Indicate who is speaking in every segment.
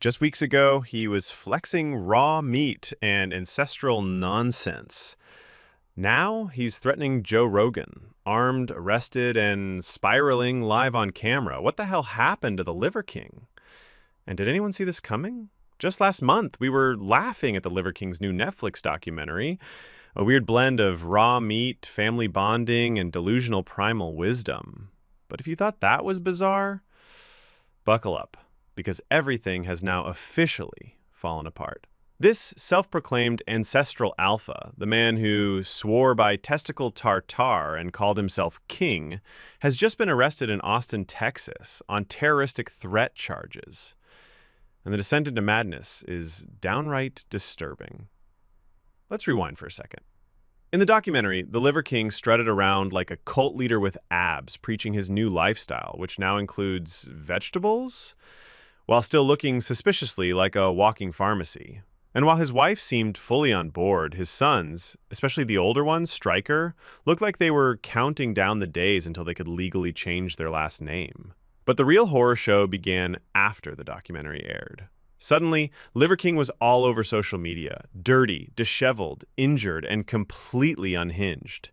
Speaker 1: Just weeks ago, he was flexing raw meat and ancestral nonsense. Now he's threatening Joe Rogan, armed, arrested, and spiraling live on camera. What the hell happened to the Liver King? And did anyone see this coming? Just last month, we were laughing at the Liver King's new Netflix documentary, a weird blend of raw meat, family bonding, and delusional primal wisdom. But if you thought that was bizarre, buckle up, because everything has now officially fallen apart. This self-proclaimed ancestral alpha, the man who swore by testicle tartar and called himself king, has just been arrested in Austin, Texas on terroristic threat charges. And the descent into madness is downright disturbing. Let's rewind for a second. In the documentary, the Liver King strutted around like a cult leader with abs, preaching his new lifestyle, which now includes vegetables, while still looking suspiciously like a walking pharmacy. And while his wife seemed fully on board, his sons, especially the older ones, Stryker, looked like they were counting down the days until they could legally change their last name. But the real horror show began after the documentary aired. Suddenly, Liver King was all over social media, dirty, disheveled, injured, and completely unhinged.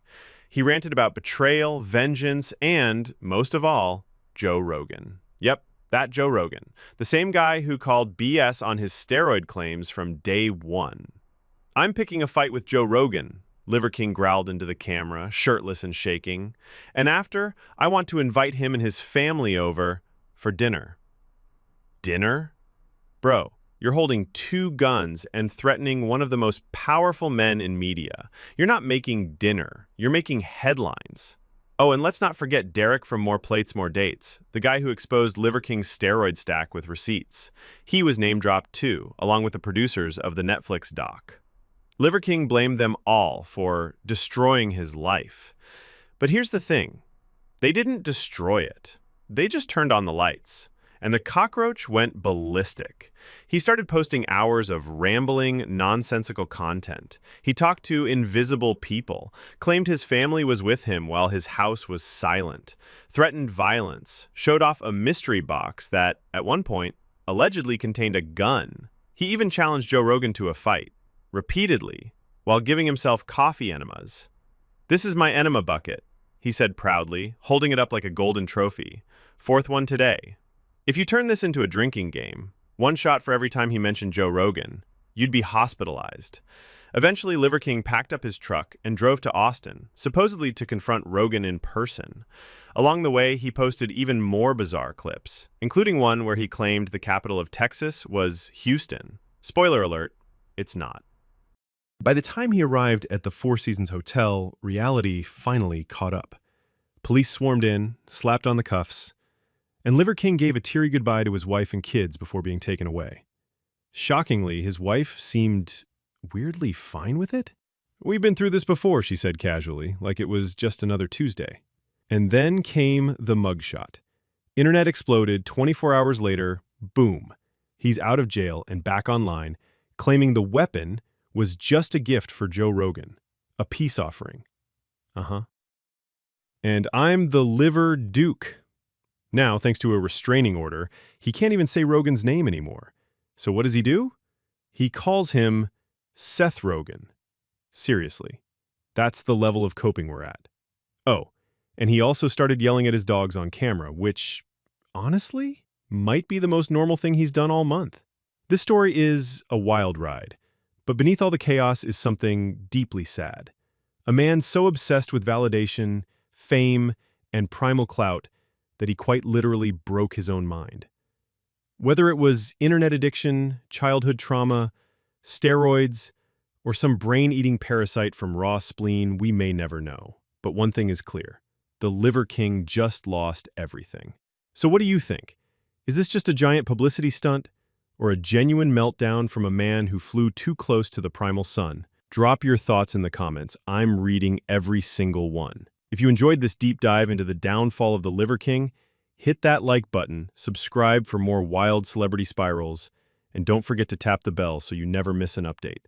Speaker 1: He ranted about betrayal, vengeance, and, most of all, Joe Rogan. Yep, that Joe Rogan, the same guy who called BS on his steroid claims from day one. "I'm picking a fight with Joe Rogan," Liver King growled into the camera, shirtless and shaking. "And after, I want to invite him and his family over for dinner." Dinner? Bro, you're holding two guns and threatening one of the most powerful men in media. You're not making dinner. You're making headlines. Oh, and let's not forget Derek from More Plates, More Dates, the guy who exposed Liver King's steroid stack with receipts. He was name-dropped too, along with the producers of the Netflix doc. Liver King blamed them all for destroying his life. But here's the thing. They didn't destroy it. They just turned on the lights. And the cockroach went ballistic. He started posting hours of rambling, nonsensical content. He talked to invisible people, claimed his family was with him while his house was silent, threatened violence, showed off a mystery box that, at one point, allegedly contained a gun. He even challenged Joe Rogan to a fight, repeatedly, while giving himself coffee enemas. "This is my enema bucket," he said proudly, holding it up like a golden trophy. "Fourth one today." If you turn this into a drinking game, one shot for every time he mentioned Joe Rogan, you'd be hospitalized. Eventually, Liver King packed up his truck and drove to Austin, supposedly to confront Rogan in person. Along the way, he posted even more bizarre clips, including one where he claimed the capital of Texas was Houston. Spoiler alert, it's not.
Speaker 2: By the time he arrived at the Four Seasons Hotel, reality finally caught up. Police swarmed in, slapped on the cuffs, and Liver King gave a teary goodbye to his wife and kids before being taken away. Shockingly, his wife seemed weirdly fine with it. "We've been through this before," she said casually, like it was just another Tuesday. And then came the mugshot. Internet exploded. 24 hours later, boom. He's out of jail and back online, claiming the weapon was just a gift for Joe Rogan, a peace offering. And I'm the Liver Duke. Now, thanks to a restraining order, he can't even say Rogan's name anymore. So what does he do? He calls him Seth Rogan. Seriously, that's the level of coping we're at. Oh, and he also started yelling at his dogs on camera, which, honestly, might be the most normal thing he's done all month. This story is a wild ride, but beneath all the chaos is something deeply sad. A man so obsessed with validation, fame, and primal clout that he quite literally broke his own mind. Whether it was internet addiction, childhood trauma, steroids, or some brain-eating parasite from raw spleen, we may never know. But one thing is clear. The Liver King just lost everything. So what do you think? Is this just a giant publicity stunt, or a genuine meltdown from a man who flew too close to the primal sun? Drop your thoughts in the comments. I'm reading every single one. If you enjoyed this deep dive into the downfall of the Liver King, hit that like button, subscribe for more wild celebrity spirals, and don't forget to tap the bell so you never miss an update.